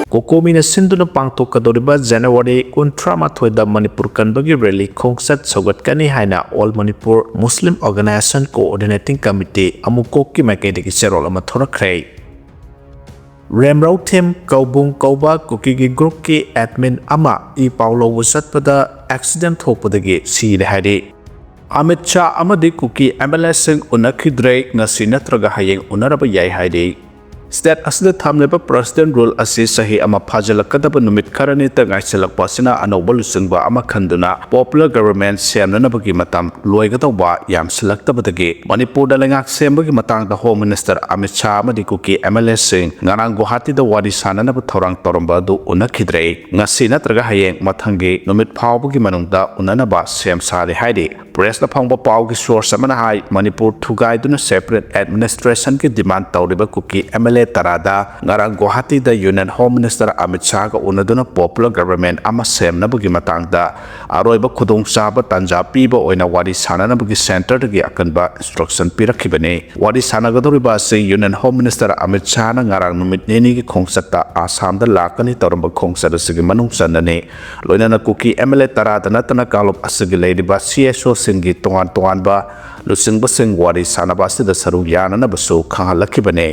Kokomina Sinduna Pangtokadoriba January 13 Manipur Kanbagi Rally Kongsat Sogatkani Haina All Manipur Muslim Organization Coordinating Committee Amukoki Makediki Serol Amathorakre Remrau Tim Kaubung Kauba Kuki Group Ki Admin Ama I Paulo Wasatpada Accident Hopadagi Sire Hadi Amit Shah Amadi Kuki MLS Unakidre Nasinatraga Hayeng Unaraba Yai Hadi State asida thamleba president rule asi sahi ama phajalakadaba numit kharani ta ngaiselakpa sina anobal lusungba ama khanduna popular government semnanabagi matam loigatawba yamsilaktabadagi Manipur da lengak sembagi matang da home minister Amit Shah amadi Kuki MLS sing ngarang Guwahati da wari sananaba thorang toromba du unakhidrei ngasi natraga hayeng mathangi numit phawbagi manungda unanaba sem sare haidi press na phangba pawgi source amana hai Manipur thugai duna separate administration ki demand tawriba Kuki MLA Tarada ngarang Guwahati da Union Home Minister Amit Shah ga unaduna popular government ama semnabagi matangda aroiba khudong saba tanja piba oina wari sananabagi center dagi akanba instruction pirakhibane wari sanagadoriba se Union Home Minister Amit Shah na ngarang numit neni gi khongsata Assam da lakani toramba khongsada sigi manung sanane loinana Kuki MLA Tarada natana kalop asigi leidiba CSO singi tongan ba lusing basing wari sanabasi da saru yanana basu khangalakibane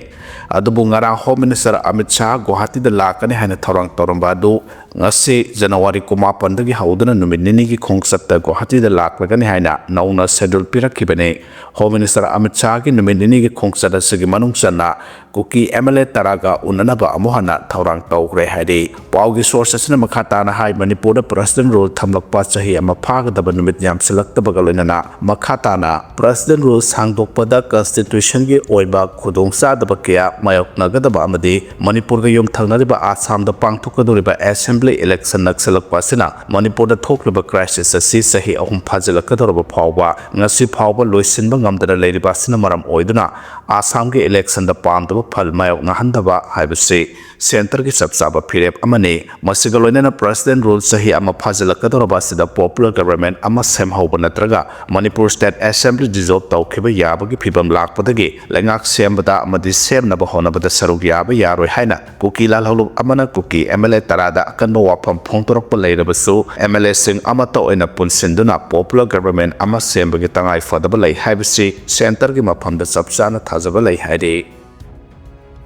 adubu ngarang Home Minister Amit Shah Guwahati da lakani haina thorang toromba du ngasi January 18 dagi haudana numit nini gi khongsata Guwahati da laklagani haina nauna schedule pirakhibane Home Minister Amit Shah gi numit nini gi khongsata sigi manung sanna Kuki MLA Taraga unanaba amohana thorang tawkre haidi pawgi sources na makhata na hai Manipur da president rule thamlakpa chahi ama phagadaba numit yamsilaktabaga loinana makhata na president rule sangdokpada constitution gi oiba khudongsa daba kya mayoknagadaba amadi Manipur ga yom thangnariba Assam da pangthokadoriba assembly election naksalakpa sina Manipur da thokliba crisis asi sahi ahum phajalakadorba phawba ngasi phawba loisinba ngamdana leiriba sina maram oiduna Assam gi election da pamdaba phal mayoknahandaba haibase center ki sabsaba phirep amane masiga loinana president rule sahi ama phajalakadorba sida popular government ama semhauba natraga Manipur state assembly dissolve tawkhiba yabagi phibam lakpadagi lengak sembada amadi semnaba honabada saruk yaba yaroi haina Kuki lalholu amana Kuki MLA Tarada akanba wafam phongtorokpa leirabasu MLA sing amata oina punsinduna popular government ama sembagi tangai fadaba lei haibasi center gi mafamda sabsana thajaba lei haidi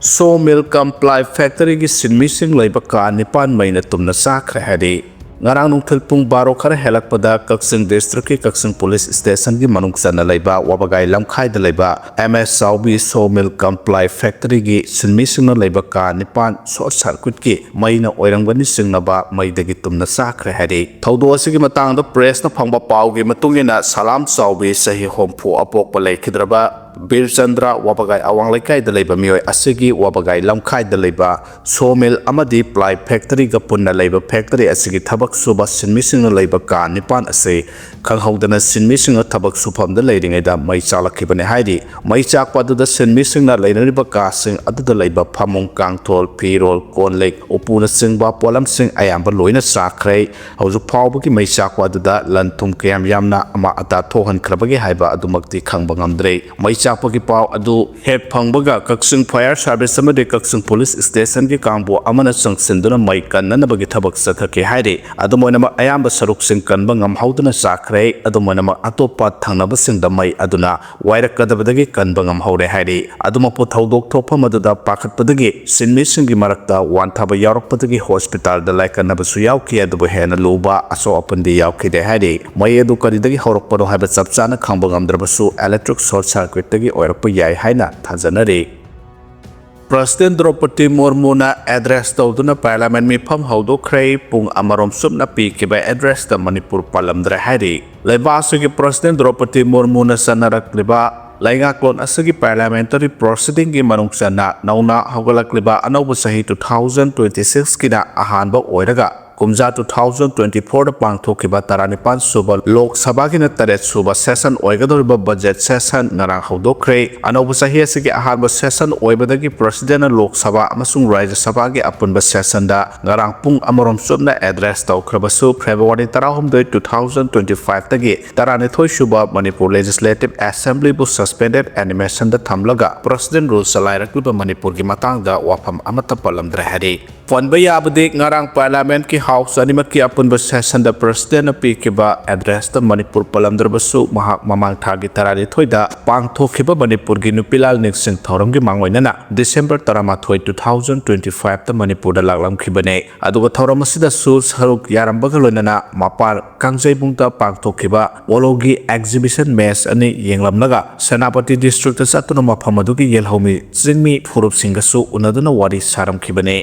Sawmill Comply Factory gi sinmising leiba ka nipan maina tumna chakhre haidi ngarang nungthil pung 12 khara helakpada Kaksing district ki Kaksing police station gi manung sana leiba wabagai lamkhai da leiba MS Saubi Sawmill Comply Factory gi sinmising na leiba ka nipan short circuit ki maina oirangani singnaba maidagi tumna chakhre haidi Thadou asigi matang da press na phangba paw gi matungina Salam Saubi sahi hompu apok palai khidraba Bir Chandra wabagai awang laikai da leiba mioi asigi wabagai lamkhai da leiba Sawmill amadi ply factory ga punna leiba factory asigi thabak suba sinmising na leiba ka nipan ase khanghaudana sinmising na thabak sufam da leiringai da mai chalakhibane haidi mai chakpa du da sinmising na leinariba ka sing adu da leiba phamung kangthol pirol konlek upuna singba polam sing ayamba loina chakhre hauju phawbagi mai chakpa du da lanthum kayam yamna ama ata thohan khrabagi haiba adumakti khangba ngamdre mai chakpagi paw adu het phangbaga Kaksing fire service amade Kaksing police station gi kangbo amana sangsinduna mai kannanabagi thabak sathake haide adumoina ayamba saruk sing kanba ngamhauduna chakhre adumoina atopa thangnaba sing da mai aduna wairakadabadagi kanba ngamhaure haide aduma po thaudok thopam aduda pakhatpadagi sinmi singi marakta wanthaba yarakpadagi hospital da laikanaba su yauki adubo hena luba aso apandi yauki de haide mai adu karidagi horokpado haiba chapchana khangba ngamdrabasu electric short circuit tagi oirakpa yai haina thajanare President Draupadi Murmu na address tawduna parliament mi pham haudokre pung amarom sumna pi kiba address da Manipur palamdra haidi leibasigi President Draupadi Murmu na sanarakliba laigaklon asigi parliamentary proceeding gi manungsana nauna haugalakliba anauba sahi 2026 kina ahanba oiraga ꯀꯨꯝꯖꯥ 2024ꯗ ꯄꯥꯡꯊꯣꯛꯈꯤꯕ 19 ꯁꯨꯕ ꯂꯣꯛ ꯁꯚꯥꯒꯤꯅ 8 ꯁꯨꯕ session ꯑꯣꯏꯒꯗꯧꯔꯤꯕ budget session ꯉꯔꯥꯡ ꯍꯧꯗꯣꯛꯈ꯭ꯔꯦ ꯑꯅꯧꯕ ꯆꯍꯤ ꯑꯁꯤꯒꯤ ꯑꯍꯥꯟꯕ ꯁꯦꯁꯟ ꯑꯣꯏꯕꯗꯒꯤ ꯄ꯭ꯔꯁꯤꯗꯦꯟꯠꯅ ꯂꯣꯛ ꯁꯚꯥ ꯑꯃꯁꯨꯡ ꯔꯥꯖ꯭ꯌ ꯁꯚꯥꯒꯤ ꯑꯄꯨꯟꯕ ꯁꯦꯁꯟꯗ ꯉꯔꯥꯡ ꯄꯨꯡ ꯑꯃꯔꯣꯝ ꯆꯨꯞꯅ ꯑꯦꯗ꯭ꯔꯦꯁ ꯇꯧꯈ꯭ꯔꯕꯁꯨ ꯐꯦꯕ꯭ꯔꯨꯋꯥꯔꯤ 19 2025ꯗꯒꯤ 12 ꯁꯨꯕ ꯃꯅꯤꯄꯨꯔ ꯂꯦꯖꯤꯁꯂꯦꯇꯤꯚ ꯑꯦꯁꯦꯝꯕ꯭ꯂꯤꯕꯨ ꯁꯁꯄꯦꯟꯗꯦꯗ ꯑꯦꯅꯤꯃꯦꯁꯟꯗ ꯊꯝꯂꯒ ꯄ꯭ꯔꯁꯤꯗꯦꯟꯠ ꯔꯨꯜ ꯆꯂꯥꯏꯔꯛꯂꯤꯕ ꯃꯅꯤꯄꯨꯔꯒꯤ ꯃꯇꯥꯡꯗ ꯋꯥꯐꯝ ꯑꯃꯠꯇ ꯄꯜꯂꯝꯗ꯭ꯔꯦ ꯍꯥꯏꯔꯤ ꯄꯟꯕ ꯌꯥꯕꯗꯤ ꯉꯔꯥꯡ ꯄꯥꯔꯂꯤꯌꯥꯃꯦꯟꯠꯀꯤ ꯍꯥꯎꯁ ꯑꯅꯤꯃꯛꯀꯤ ꯑꯄꯨꯟꯕ ꯁꯦꯁꯟꯗ ꯄ꯭ꯔꯁꯤꯗꯦꯟꯠꯅ ꯄꯤꯈꯤꯕ ꯑꯦꯗ꯭ꯔꯦꯁꯇ ꯃꯅꯤꯄꯨꯔ ꯄꯜꯂꯝꯗ꯭ꯔꯕꯁꯨ ꯃꯍꯥꯛ ꯃꯃꯥꯡ ꯊꯥꯒꯤ 12ꯗ ꯄꯥꯡꯊꯣꯛꯈꯤꯕ ꯃꯅꯤꯄꯨꯔꯒꯤ ꯅꯨꯄꯤꯂꯥꯜ ꯅꯤꯡꯁꯤꯡ ꯊꯧꯔꯝꯒꯤ ꯃꯥꯡꯑꯣꯏꯅꯅ ꯗꯤꯁꯦꯝꯕꯔ 13 2025ꯗ ꯃꯅꯤꯄꯨꯔꯗ ꯂꯥꯛꯂꯝꯈꯤꯕꯅꯦ ꯑꯗꯨꯒ ꯊꯧꯔꯝ ꯑꯁꯤꯗꯁꯨ ꯁꯔꯨꯛ ꯌꯥꯔꯝꯕꯒ ꯂꯣꯏꯅꯅ ꯃꯄꯥꯟ ꯀꯥꯡꯖꯩꯕꯨꯡꯗ ꯄꯥꯡꯊꯣꯛꯈꯤꯕ ꯄꯣꯂꯣꯒꯤ ꯑꯦꯛꯖꯤꯕꯤꯁꯟ ꯃꯦꯆ ꯑꯅꯤ ꯌꯦꯡꯂꯝꯂꯒ ꯁꯦꯅꯥꯄꯇꯤ ꯗꯤꯁꯇ꯭ꯔꯤꯛꯇ ꯆꯠꯇꯨꯅ ꯃꯐꯝ ꯑꯗꯨꯒꯤ ꯌꯦꯜꯍꯧꯃꯤ ꯆꯤꯡꯃꯤ ꯐꯨꯔꯨꯞꯁꯤꯡꯒꯁꯨ ꯎꯅꯗꯨꯅ ꯋꯥꯔꯤ ꯁꯥꯔꯝꯈꯤꯕꯅꯦ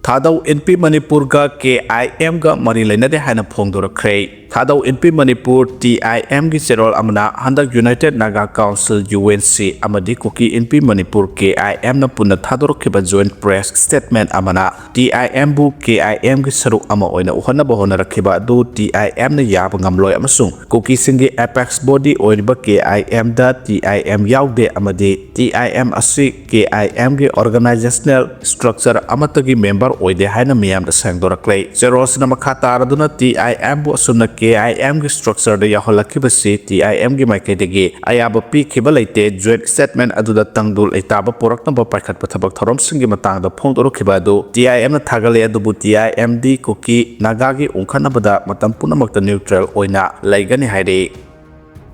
Thadou NP Manipurga KIM mari lainade haina phongdorakhrei Thadou NP Manipur TIM gi cherol amna handak United Naga Council UNC amadi Kuki NP Manipur KIM na punna thadorokhiba joint press statement amana TIM bu KIM gi saruk ama oina uhana bahona rakhiba du TIM na yaba ngamloi amasung Kuki singi apex body oiriba KIM da TIM yaude amadi TIM asi KIM gi organizational structure amatagi member oide haina miyam da sangdoraklei zeros na makhata araduna TIM bu asumna KIM gi structure da yaholakibasi TIM gi maikaidegi ayaba pi khibalaite joint statement aduda tangdul itaba poraknaba paikhatpa thabak thorom singi matangda phongdorokhiba du TIM na thagale adubu TIM di Kuki Naga gi ungkhanabada matam punamakta neutral oina laigani hairi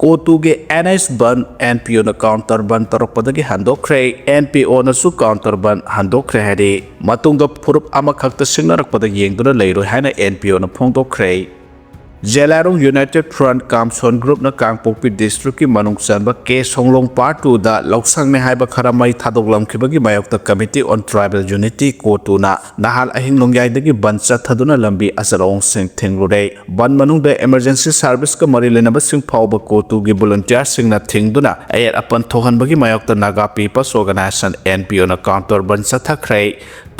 Kotuge NS ban NPO na counter ban taroppadagi handokre NPO na su counter ban handokre hari matungda phurup ama khakta singnarakpada yengduna leiroi haina NPO na phongdokre Jelarong United Front Kamson Group na Kangpokpi District ki manung chanba ke songlong part 2 da loksang ne haiba kharamai thadoklam khibagi mayokta Committee on Tribal Unity Kotu na nahal ahing longyai dagi bancha thaduna lambi asarong sing thingrure ban manung da emergency service ka mari lenaba sing phawba kotu gi volunteer sing na thingduna ayat apan thohan bagi mayokta Naga People's Organization NPO na counter bancha thakrai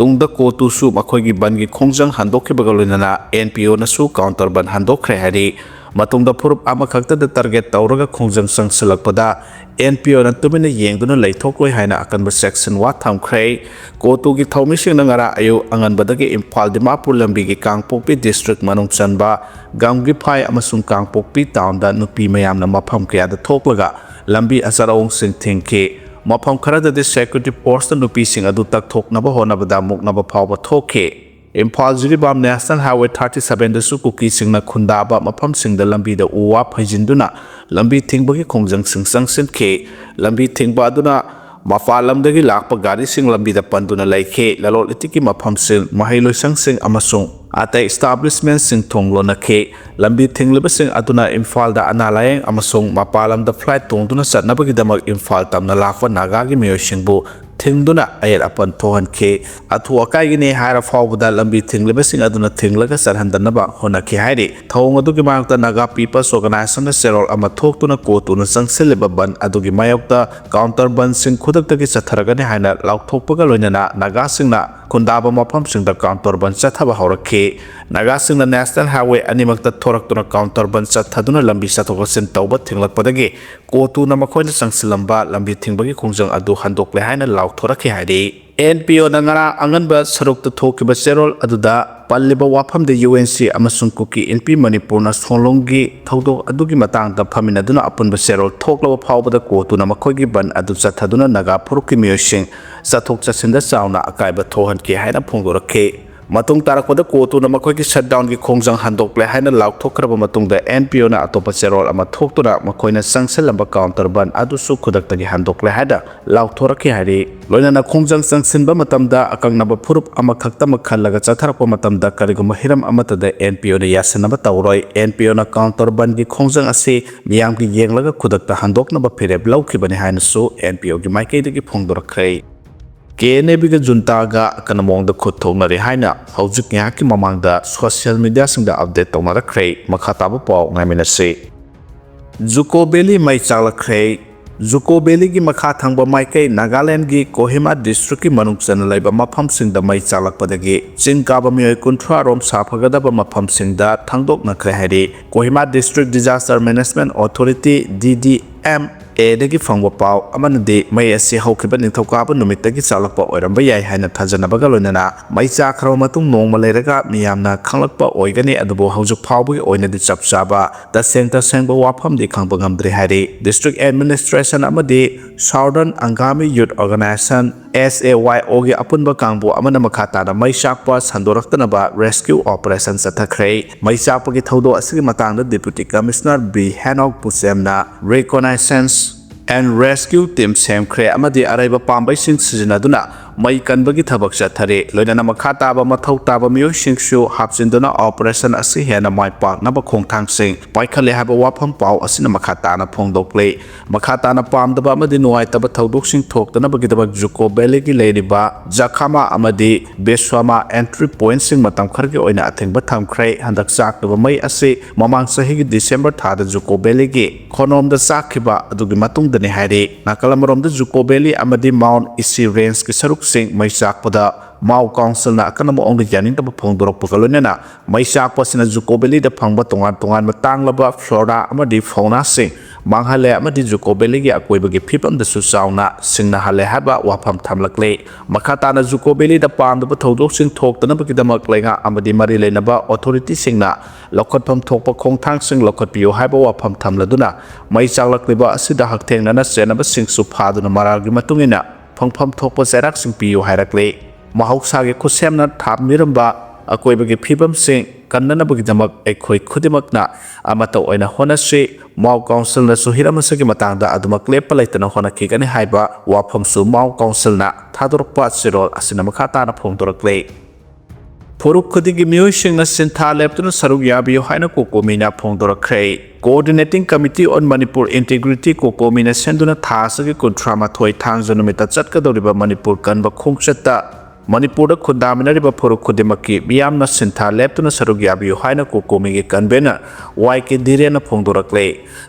tungda kotu su makhoigi bangi khongjang handokhibaga loinana NPO na su counter ban handokre hari matungda phurup ama khakta da target tawraga khongjang sangsalakpada NPO na tumina yengduna leithokloi haina akanba section wa thamkhre kotu gi thaumising na ngara ayu anganbadagi Imphal Dimapur lambi gi Kangpokpi district manung chanba gamgi phai amasung Kangpokpi town da nupi mayam na mapham kya da thoklaga lambi asaraong sing thingke Mapam karada de security force na nupi sing adu tak thoknaba honabada muknaba phawba thoke Imphal Jiribam National Highway 37 da su Kuki sing na khundaba mapam sing da lambi da uwa phajinduna lambi thingbagi khongjang sing sangsin ke lambi thingba aduna mafalam dagi lakpa gari sing lambi da panduna laikhe lalol itiki mapam sing mahailoi sing amasung atai establishment sing thonglo na khe lambi thingleba sing aduna Imphal da analayeng amasung mapalam da flight tongduna satnabagi damak Imphal tamna lakwa Naga gi miyoi singbu thingduna ayat apan thohan khe athu akai gi ne haira fawbada lambi thingleba sing aduna thinglaga sarhandanaba hona khe hairi thong adugi mayokta Naga People's Organization na serol ama thoktuna kotuna sangseleba ban adugi mayokta counter ban sing khudaktagi chatharagani haina laukthokpaga loinana Naga singna khundaba mafam singda counter ban chathaba horakhe Naga singna National Highway animakta thoraktuna counter ban chathaduna lambi sathokasin tawba thinglakpadagi kotuna makhoina sangsilamba lambi thingbagi khongjang adu handokle haina laukthorake hairi NPO na ngara anganba sarukta thokiba cherol aduda palliba wafam de UNC amasung Kuki NP Manipur na songlonggi thodok adugi matangda phaminaduna apunba cherol thoklaba phawbada kotuna makhoigi ban adu chathaduna Naga phurukki miyosing chathok chasinda chauna akaiba thohan ki haina phongdorakhe matung tarakpada kotu na makhoigi shutdown gi khongjang handokle haina laukthokraba matungda NPO na atopa cherol ama thoktuna makhoina sangselamba counter ban adu su khudaktagi handokle haida laukthoraki hari loinana khongjang sangsinba matamda akangnaba phurup ama khakta makhallaga chatharakpa matamda kariguma hiram amata da NPO na yasanaba tawroi NPO na counter ban gi khongjang ase miyam gi yenglaga khudakta handoknaba phireb laukhibani haina su NPO gi maikaidagi phongdorakhre Kna-b ga juntaga kanamongda khutthongnari haina haujuk ngaki mamangda social media singda update tawnarakhrei makhataba paw ngaiminase Juko Belly mai chalakhrei Juko Valley gi makha thangba maikai Nagaland gi Kohima district ki manung chana laiba mafam singda mai chalakpadagi chin kaba mioi kunthra rom saphagadaba mafam singda thangdok nakhre hairi Kohima District Disaster Management Authority DDM dagi fangwa pau amanadi mai asi hokriba ningthokaba numitagi chalakpa oiramba yai haina thajanabaga loinana mai chakhra matung nongma leiraga miyamna khanglakpa oigani adubo haujuk phawbagi oinadi chapchaba da center sengba wafam di khangba ngamdri hari District Administration amadi Southern Angami Youth Organization SAYO gi apunba kangbu amana makhata na mai shakpa sandoraktanaba rescue operation chakhre mai chakpa gi thodo asigi matangda Deputy Commissioner B Hanok Pusemna reconnaissance and rescue team semkhre amadi araiba pambai sing sijanaduna mai kanbagi thabak chathare loinana makha taba mathau taba miyo singsu hapjinduna operation asi hena mai pak naba khongthang sing paikhale haba wafam pau asina makha tana phongdokle makha tana pamdaba amadi nuai taba thodok sing thoktana bagi tabak Juko Valley gi leiriba Jakhama amadi Beswama entry point sing matam khargi oina athengba thamkhre handak chakdaba mai ase mamang sahi gi December thada Juko Valley gi khonom da chakhiba adugi matung dani haire nakalamorom da Juko Valley amadi Mount Isi range ki saruk sing mai chakpada Mau Council na akanamo ong janin taba phongdorok pakalonena mai chakpa sina Juko Valley da phangba tongan matanglaba flora amadi fauna sing manghale amadi Juko Valley gi akoibagi phipam da su chauna singna hale haba wafam thamlakle makhata na Juko Valley da pamdaba thodok sing thoktana bagidamak lenga amadi mari lenaba authority singna lokhotpham thokpa khongthang sing lokhotpiyo haba wafam thamladuna mai chaklakliba asida hakthengna na senaba sing su phaduna maragi matungina phangpham thokpa serak sing piyo hairakle mahausage khusemna thammiramba akoibagi phibam sing kannanabagidamak ekhoi khudimakna amata oina honase Mau Council na suhiramasagi matangda adumak lepa laitana honakigani haiba wafam su Mau Council na thadorpa sirol asina makhata na phongdorakle Puruk khudigi mioi singna sintha leptuna saruk yabiyo haina kokomina phongdorakre Coordinating Committee on Manipur Integrity kokomina senduna thasagi kuntrama thoi thangjanumita chatkadoriba Manipur kanba khongchata Manipur khundaminariba phuruk khudimaki miyamna sintha leptuna saruk yabiyo haina kokomigi convener YK Direna phongdorakle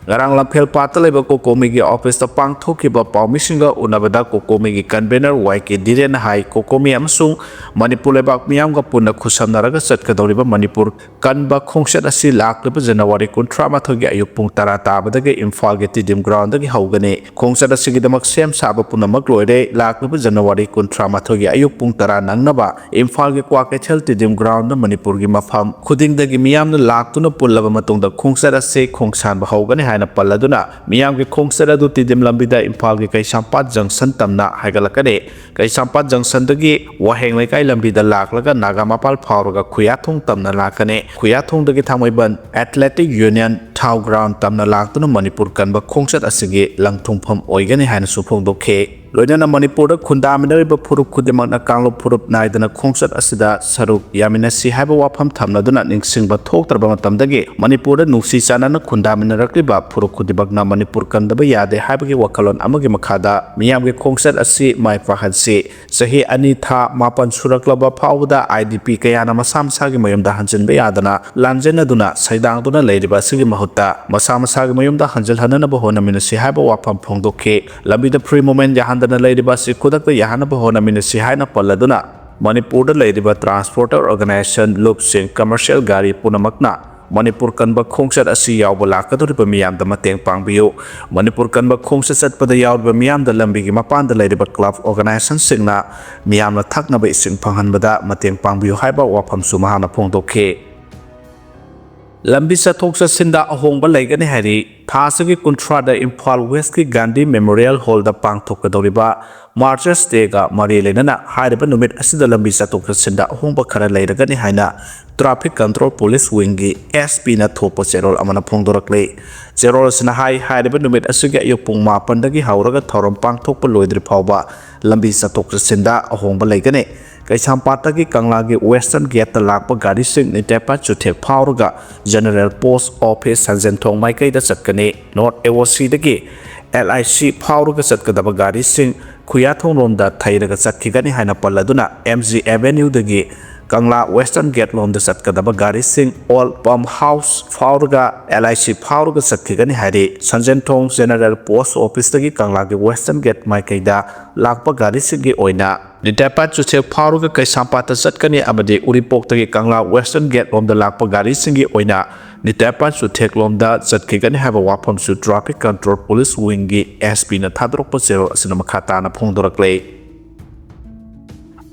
ngarang lamphel pata leba kokomigi office ta pangthokiba pawmisinga unabada kokomigi convener YK Direna hai kokomi amsung Manipur lebak miyamga punna khusamnaraga chatkadoriba Manipur kanba khongchat asi lakleba January 13 gi ayuk pung 10 tabadagi Imphal gi Tidim ground dagi haugane khongchat asigidamak sem saba punamak loire lakleba January 13 gi ayuk pung 10 nangnaba Imphal gi Kwakethel Tidim ground na Manipur gi mafam khudingdagi miyamna laktuna pullaba matungda khongchat ase khongsanba haugane haina palladuna miyam gi khongchat adu Tidim lambida Imphal gi Kaisampat junction tamna haigalakane Kaisampat junction dagi waheng lekai lambida laklaga Naga mapal phawraga Khuyathong tamna lakane Khuyathong dagi Thangmaiban Athletic Union Thau ground tamna laktuna Manipur kanba khongchat asigi langthungpham oigani haina suphongdokhe loinana Manipur da khundaminariba phuruk khudimakna kanglo phurup naidana khongchat asida saruk yaminasi haiba wafam thamladuna ningsingba thoktarba matamdagi Manipur da nusi chanana khundaminarakliba phuruk khudibakna Manipur kandaba yade haibagi wakalon amagi makhada miyamgi khongchat asi mai pahansi sahi ani tha mapan suraklaba phawda IDP kayana masamsagi mayumda hanjinba yadana lanjenaduna saidangduna leiriba sigi mahutta masamsagi mayumda hanjalhanana honaminasi haiba wafam phongdokhe labida free moment dana leiriba si khudakta yahana bahona minasi haina palladuna Manipur da leiriba transporter organization loopsing commercial gari punamakna Manipur kanba khongchat asi yawba lakadoriba miyamda mateng pangbiyo Manipur kanba khongchat chatpada yawba miyamda lambigi mapanda leiriba club organization singna miyamna thaknaba ising phanghanbada mateng pangbiyo haiba wafam su mahana phongdokhe lambi chathok chasinda ahongba leigani hari thasagi kuntrada Imphal West ki Gandhi Memorial Hall da pangthokadoriba Marchers Day ga mari lenana haiba numit asida lambi chathok chasinda ahongba khara leiragani haina Traffic Control Police Wing gi SP na thopa cherol amana phongdorakle cherol sina haiba numit asigi ayupung 8 dagi hauraga thorom pangthokpa loidri phawba lambi chathok chasinda ahongba leigani Kaisampatagi Kanglagi Western Gate lakpa gari sing ni tepa chuthek phawraga General Post Office Sanjenthong Maikai da chatkani North AOC dagi LIC phawraga chatkadaba gari sing Khuyathong romda thairaga chatkigani haina palladuna MG Avenue dagi Kangla Western Gate lom de satkadaba gari sing all pump house faurga LIC faurga satkigani hari Sanjentong General Post Office tagi Kangla ge Western Gate mai kaida lakpa gari singi oina Nitapa chuchek faurga kai sampata satkani amade uripok tagi Kangla Western Gate lom de lakpa gari singi oina Nitapa chuchek lom da satkigani haba wapam su Traffic Control Police Wing gi SP na thadrok pasero asina makata na phongdorakle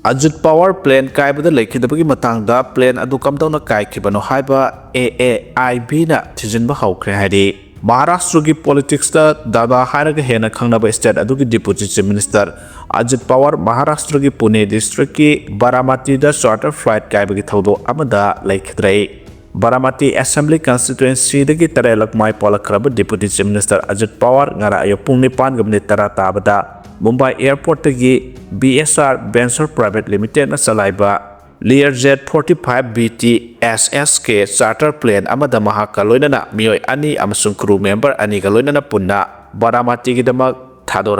Ajut power plane kaibada lekhidabagi matangda plane adu kamdawna kaikhibano haiba AAIB na thijinba hawkhre hari Maharashtra gi politics da daba hairaga hena khangnaba state adugi deputy chief minister Ajut power Maharashtra gi Pune district ki Baramati da charter flight kaibagi thawdo amada lekhidrai Baramati Assembly constituency dagi tarelak mai polakraba deputy chief minister Ajut power ngara ayo pung 9 tara tabada Mumbai Airport tagi BSR Venture Private Limited na salaiba Learjet 45 BT SSK charter plane amada mahaka loinana mioi ani amasung crew member ani ga loinana punna Baramati gi damak Thadou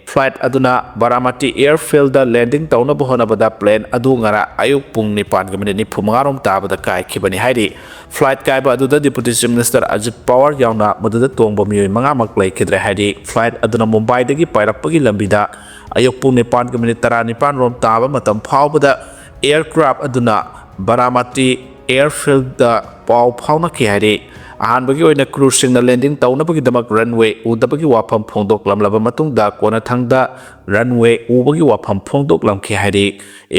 flight aduna Baramati airfield da landing tauna bohona bada plane adu ngara ayuk pung 9:45 tabada kai khibani hairi flight kai ba aduda deputy chief minister Ajit Pawar yauna madada tongba mioi manga maklai khidre hairi flight aduna Mumbai dagi pairakpagi lambida ayuk pung 9:19 rom taba matam phawbada aircraft aduna Baramati airfield da paw phawna ki hairi ahanbagi oina crew singna landing taunabagi damak runway udabagi wafam phongdok lamlaba matungda kona thangda runway ubagi wafam phongdok lamkhi hairi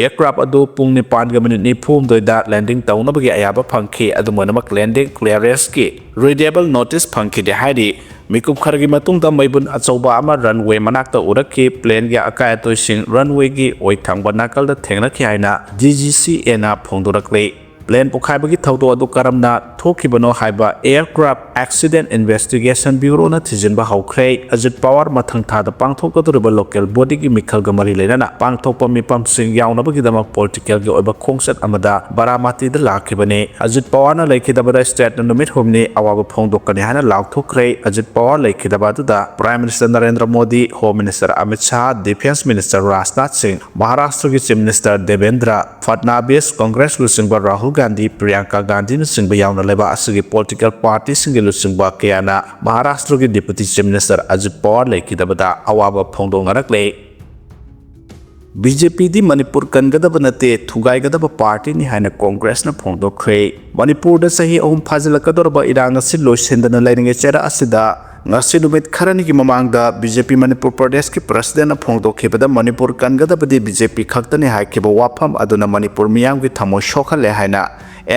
aircraft adu pung 9:40 da landing taunabagi ayaba phangkhi adumanamak landing clearance ki readable notice phangkhi de hairi mikum khargi matungda maibun achauba ama runway manakta urakhi plane gi akaya toising runway gi oi thangba nakalda thengna khi haina DGCA na phongdorakle plane pokhaibagi thawdo adu karamna thokibano haiba aircraft accident investigation bureau na thijinba hawkhre Ajit Pawar mathang thada pangthokadoriba local body gi mikhal ga mari leinana pangthokpa mipam sing yaunabagi damak political gi oiba khongset amada Baramati da lakhibane Ajit Pawar na leikhidaba state na numit humni awaba phongdokani hana laukthokre Ajit Pawar leikhidaba da Prime Minister Narendra Modi Home Minister Amit Shah Defense Minister Rajnath Singh Maharashtra gi Chief Minister Devendra Fadnavis Congress lusingba Rahul Gandhi Priyanka Gandhi na singba yauna leba asigi political party singi lusingba kayana Maharashtra gi deputy chief minister Ajit Pawar lekhidabada awaba phongdongarakle BJP di Manipur kangadaba nate thugaigadaba party ni haina Congress na phongdokhre Manipur da sahi ahum phajilakadorba iranga si loisendana lairinge chera asida ngasi numit kharani ki mamangda BJP Manipur Pradesh ki president na phongdokhibada Manipur kangadabadi BJP khaktani haikhiba wafam aduna Manipur miyam ki thamo shokhale haina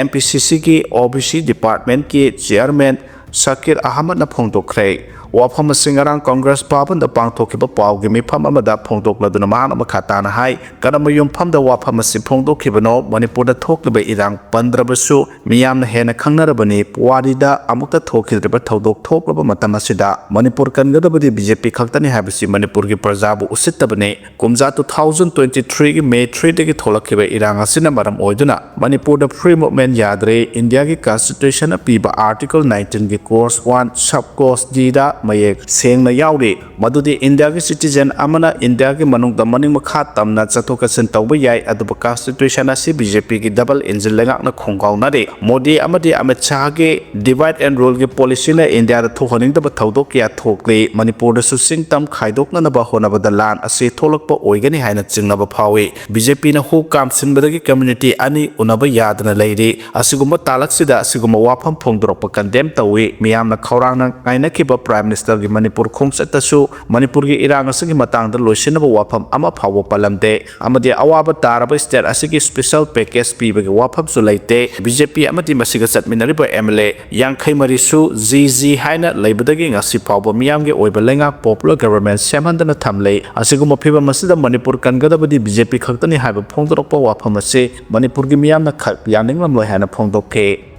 MPCC ki OBC department ki chairman Shakir Ahmad na phongdokhre wafam singarang Congress paban da pangthokhiba pawgi mifam amada phongdokladuna mahana makhata na hai kanama yumpham da wafam si phongdokhibano Manipur da thokliba irang pandrabasu miyam na hena khangnarabani puwari da amukta thokhidriba thodok thoklaba matam asida Manipur kangadabadi BJP khaktani habisi Manipur gi prajabu usittabane kumja 2023 gi May 3 dagi tholakhiba irang asina maram oiduna Manipur da free movement yadre India gi constitution apiba article 19 gi course 1 sub course d da mayek sengna yauri madudi India gi citizen amana India gi manungda maning makha tamna chathokasin tawba yai aduba constitution asi BJP gi double engine lengak na khonggauna de Modi amadi Amit Shah gi divide and rule gi policy na India da thohaning da thodok ya thokle Manipur da su singtam khaidokna na ba honaba da lan asi tholakpa oigani haina chingna ba phawi BJP na hu kamsin badagi community ani unaba yadna leiri asiguma talaksida asiguma wafam phongdorokpa condemn tawi miyamna khawrangna ngaina kiba prime minister gi Manipur khongsatasu Manipur gi irang asigi matangda loisinaba wafam ama phawo palamde amadi awaba taraba state asigi special package pibagi wafam su leite BJP amadi masiga chatminariba MLA yankhai marisu GG haina leibadagi ngasi phawba miyamgi oiba lenga popular government semhandana thamlei asiguma phiba masida Manipur kangadabadi BJP khaktani haiba phongdorokpa wafam ase Manipur gi miyamna khak yaninglam loi haina phongdokhe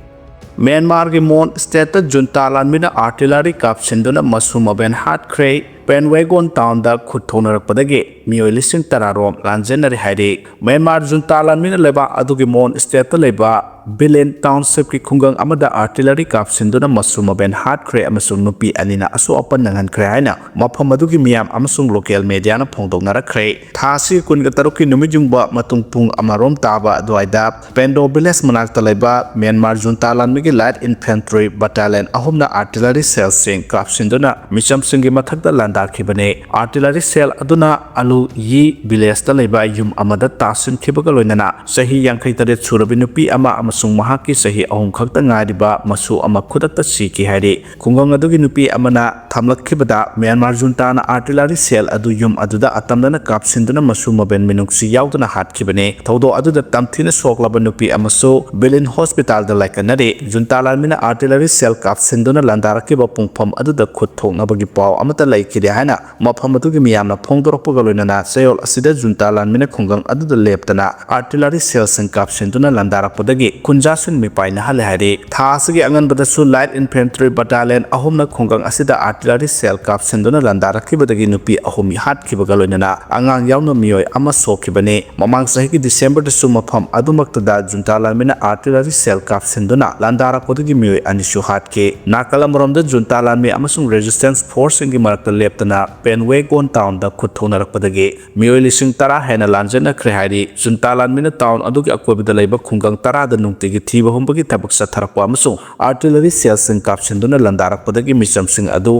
Myanmar ki Mon state junta lanmina artillery kap sinduna masum aben haigre ꯄꯦꯟꯋꯦꯒꯣꯟ ꯇꯥꯎꯟꯗ ꯈꯨꯠ ꯊꯣꯛꯅꯔꯛꯄꯗꯒꯤ ꯃꯤꯑꯣꯏ ꯂꯤꯁꯤꯡ ꯇꯔꯥꯔꯣꯝ ꯂꯥꯟꯖꯦꯟꯅꯔꯤ ꯍꯥꯏꯔꯤ Myanmar ꯖꯨꯟꯇꯥ ꯂꯥꯟꯃꯤꯅ ꯂꯩꯕꯥꯛ ꯑꯗꯨꯒꯤ ꯃꯣꯟ ꯁ꯭ꯇꯦꯠꯇ ꯂꯩꯕ ꯕꯤꯂꯦꯟ ꯇꯥꯎꯟꯁꯤꯞꯀꯤ ꯈꯨꯡꯒꯪ ꯑꯃꯗ ꯑꯥꯔꯇꯤꯂꯔꯤ ꯀꯥꯞꯁꯤꯟꯗꯨꯅ ꯃꯁꯨ ꯃꯕꯦꯟ ꯍꯥꯠꯈ꯭ꯔꯦ ꯑꯃꯁꯨꯡ ꯅꯨꯄꯤ ꯑꯅꯤꯅ ꯑꯁꯣꯛ ꯑꯄꯟ ꯅꯪꯍꯟꯈ꯭ꯔꯦ ꯍꯥꯏꯅ ꯃꯐꯝ ꯑꯗꯨꯒꯤ ꯃꯤꯌꯥꯝ ꯑꯃꯁꯨꯡ ꯂꯣꯀꯦꯜ ꯃꯦꯗꯤꯌꯥꯅ ꯐꯣꯡꯗꯣꯛꯅꯔꯛꯈ꯭ꯔꯦ ꯊꯥ ꯑꯁꯤ 23ꯀꯤ ꯅꯨꯃꯤꯠ ꯌꯨꯡꯕ ꯃꯇꯨꯡ ꯄꯨꯡ ꯑꯃꯔꯣꯝ ꯇꯥꯕ ꯑꯗꯨꯋꯥꯏꯗ ꯄꯦꯟꯗꯣ ꯚꯤꯂꯦꯖ ꯃꯅꯥꯛꯇ ꯂꯩꯕ ꯃ꯭ꯌꯥꯟꯃꯥꯔ ꯖꯨꯟꯇꯥ ꯂꯥꯟꯃꯤꯒꯤ ꯂꯥꯏꯠ ꯏꯟꯐꯦꯟꯇ꯭ꯔꯤ ꯕꯠꯇꯥꯂꯤꯌꯟ ꯑꯍꯨꯝꯅ ꯑꯥꯔꯇꯤꯂꯔꯤ ꯁꯦꯜꯁꯤꯡ ꯀꯥꯞꯁꯤꯟꯗꯨꯅ ꯃꯤꯆꯝꯁꯤꯡꯒꯤ ꯃꯊꯛꯇ ꯂꯥꯟꯗꯥꯈꯤꯕꯅꯤ ꯑꯥꯔꯇꯤꯂꯔꯤ ꯁꯦꯜ ꯑꯗꯨꯅ ꯑꯂꯨ ꯌꯤ ꯚꯤꯂꯦꯖꯇ ꯂꯩꯕ ꯌꯨꯝ ꯑꯃꯗ ꯇꯥꯁꯤꯟꯈꯤꯕꯒ ꯂꯣꯏꯅꯅ ꯆꯍꯤ 38 ꯁꯨꯔꯕꯤ ꯅꯨꯄꯤ ꯑꯃ ꯑꯃꯁꯨꯡ ꯃꯍꯥꯛꯀꯤ ꯆꯍꯤ 3 ꯈꯛꯇ ꯉꯥꯏꯔꯤꯕ ꯃꯁꯨ ꯑꯃ ꯈꯨꯗꯛꯇ ꯁꯤꯈꯤ ꯍꯥꯏꯔꯤ ꯈꯨꯡꯒꯪ ꯑꯗꯨꯒꯤ ꯅꯨꯄꯤ ꯑꯃꯅ ꯊꯝꯂꯛꯈꯤꯕꯗ ꯃ꯭ꯌꯥꯟꯃꯥꯔ ꯖꯨꯟꯇꯥꯅ ꯑꯥꯔꯇꯤꯂꯔꯤ ꯁꯦꯜ ꯑꯗꯨ ꯌꯨꯝ ꯑꯗꯨꯗ ꯑꯇꯝꯅꯅ ꯀꯥꯞꯁꯤꯟꯗꯨꯅ ꯃꯁꯨ ꯃꯕꯦꯟ ꯃꯤꯅꯨꯡꯁꯤ ꯌꯥꯎꯗꯅ ꯍꯥꯠꯈꯤꯕꯅꯤ ꯊꯧꯗꯣꯛ ꯑꯗꯨꯗ ꯇꯝꯊꯤꯅ ꯁꯣꯛꯂꯕ ꯅꯨꯄꯤ ꯑꯃꯁꯨ ꯕꯤꯂꯤꯟ ꯍꯣꯁꯄꯤꯇꯥꯜꯗ ꯂꯩꯀꯟꯅꯔꯤ ꯖꯨꯟꯇꯥ ꯂꯥꯟꯃꯤꯅ ꯑꯥꯔꯇꯤꯂꯔꯤ ꯁꯦꯜ ꯀꯥꯞꯁꯤꯟꯗꯨꯅ ꯂꯥꯟꯗꯥꯔꯛꯈꯤꯕ ꯄꯨꯡꯐꯝ ꯑꯗꯨꯗ ꯈꯨꯠ ꯊꯣꯛꯅꯕꯒꯤ ꯄꯥꯎ ꯑꯃꯠꯇ ꯂꯩꯈꯤꯗꯦ ꯍꯥꯏꯅ ꯃꯐꯝ ꯑꯗꯨꯒꯤ ꯃꯤꯌꯥꯝꯅ ꯐꯣꯡꯗꯣꯔꯛꯄꯒ ꯂꯣꯏꯅꯅ ꯆꯌꯣꯜ ꯑꯁꯤꯗ ꯖꯨꯟꯇꯥ ꯂꯥꯟꯃꯤꯅ ꯈꯨꯡꯒꯪ ꯑꯗꯨꯗ ꯂꯦꯞꯇꯅ ꯑꯥꯔꯇꯤꯂꯔꯤ ꯁꯦꯜꯁꯤꯡ ꯀꯥꯞꯁꯤꯟꯗꯨꯅ ꯂꯥꯟꯗꯥꯔꯛꯄꯗꯒꯤ ꯈꯨꯟꯖꯥꯁꯤꯡ ꯃꯤꯄꯥꯏꯅꯍꯜꯂꯦ ꯍꯥꯏꯔꯤ ꯊꯥ ꯑꯁꯤꯒꯤ ꯑꯉꯟꯕꯗꯁꯨ ꯂꯥꯏꯠ ꯏꯟꯐꯦꯟꯇ꯭ꯔꯤ ꯕꯠꯇꯥꯂꯤꯌꯟ ꯑꯍꯨꯝꯅ ꯈꯨꯡꯒꯪ ꯑꯁꯤꯗ ꯑꯥꯔꯇꯤꯂꯔꯤ ꯁꯦꯜ ꯀꯥꯞꯁꯤꯟꯗꯨꯅ ꯂꯥꯟꯗꯥꯔꯛꯈꯤꯕꯗꯒꯤ ꯅꯨꯄꯤ 3 ꯍꯥꯠꯈꯤꯕꯒ ꯂꯣꯏꯅꯅ ꯑꯉꯥꯡ ꯌꯥꯎꯅ ꯃꯤꯑꯣꯏ ꯑꯃ ꯁꯣꯛꯈꯤꯕꯅꯤ ꯃꯃꯥꯡ ꯆꯍꯤꯒꯤ ꯗꯤꯁꯦꯝꯕꯔꯗꯁꯨ ꯃꯐꯝ ꯑꯗꯨꯃꯛꯇꯗ ꯖꯨꯟꯇꯥ ꯂꯥꯟꯃꯤꯅ ꯑꯥꯔꯇꯤꯂꯔꯤ ꯁꯦꯜ ꯀꯥꯞꯁꯤꯟꯗꯨꯅ ꯂꯥꯟꯗꯥꯔꯛꯄꯗꯒꯤ ꯃꯤꯑꯣꯏ 2ꯁꯨ ꯍꯥꯠꯈꯤ ꯅꯥꯀꯜ ꯑꯃꯔꯣꯝꯗ ꯖꯨꯟꯇꯥ ꯂꯥꯟꯃꯤ ꯑꯃꯁꯨꯡ ꯔꯦꯖꯤꯁꯇꯦꯟꯁ ꯐꯣꯔꯁꯁꯤꯡꯒꯤ ꯃꯔꯛꯇ ꯂꯦꯞꯇꯅ ꯄꯦꯟꯋꯦꯒꯣꯟ ꯇꯥꯎꯟꯗ ꯈꯨꯠ ꯊꯣꯛꯅꯔꯛꯄꯗꯒꯤ ꯃꯤꯑꯣꯏ ꯂꯤꯁꯤꯡ 10 ꯍꯦꯟꯅ ꯂꯥꯟꯖꯦꯟꯅꯈ꯭ꯔꯦ ꯍꯥꯏꯔꯤ ꯖꯨꯟꯇꯥ ꯂꯥꯟꯃꯤꯅ ꯇꯥꯎꯟ ꯑꯗꯨꯒꯤ ꯑꯀꯣꯏꯕꯗ ꯂꯩꯕ ꯈꯨꯡꯒꯪ 10ꯗ ꯅꯨꯡꯇꯤꯒꯤ ꯊꯤꯕ ꯍꯨꯝꯕꯒꯤ ꯊꯕꯛ ꯆꯠꯊꯔꯛꯄ ꯑꯃꯁꯨꯡ ꯑꯥꯔꯇꯤꯂꯔꯤ ꯁꯦꯜꯁꯤꯡ ꯀꯥꯞꯁꯤꯟꯗꯨꯅ ꯂꯥꯟꯗꯥꯔꯛꯄꯗꯒꯤ ꯃꯤꯆꯝꯁꯤꯡ ꯑꯗꯨ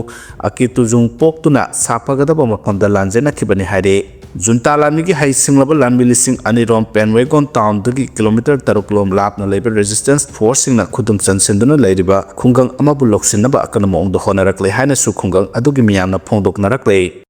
ꯑꯀꯤꯇꯨꯖꯨꯡ ꯄꯣꯛꯇꯨꯅ ꯁꯥꯐꯒꯗꯕ ꯃꯐꯝꯗ ꯂꯥꯟꯖꯦꯟꯅꯈꯤꯕꯅꯤ ꯍꯥꯏꯔꯤ ꯖꯨꯟꯇꯥ ꯂꯥꯟꯃꯤꯒꯤ ꯍꯩꯁꯤꯡꯂꯕ ꯂꯥꯟꯃꯤ ꯂꯤꯁꯤꯡ 2ꯔꯣꯝ ꯄꯦꯟꯋꯦꯒꯣꯟ ꯇꯥꯎꯟꯗꯒꯤ ꯀꯤꯂꯣꯃꯤꯇꯔ 6 ꯂꯥꯞꯅ ꯂꯩꯕ ꯔꯦꯖꯤꯁꯇꯦꯟꯁ ꯐꯣꯔꯁꯁꯤꯡꯅ ꯈꯨꯗꯨꯝ ꯆꯟꯁꯤꯟꯗꯨꯅ ꯂꯩꯔꯤꯕ ꯈꯨꯡꯒꯪ ꯑꯃꯕꯨ ꯂꯧꯁꯤꯟꯅꯕ ꯑꯀꯟꯕ ꯃꯑꯣꯡꯗ ꯍꯣꯠꯅꯔꯛꯂꯦ ꯍꯥꯏꯅꯁꯨ ꯈꯨꯡꯒꯪ ꯑꯗꯨꯒꯤ ꯃꯤꯌꯥꯝꯅ ꯐꯣꯡꯗꯣꯛꯅꯔꯛꯂꯦ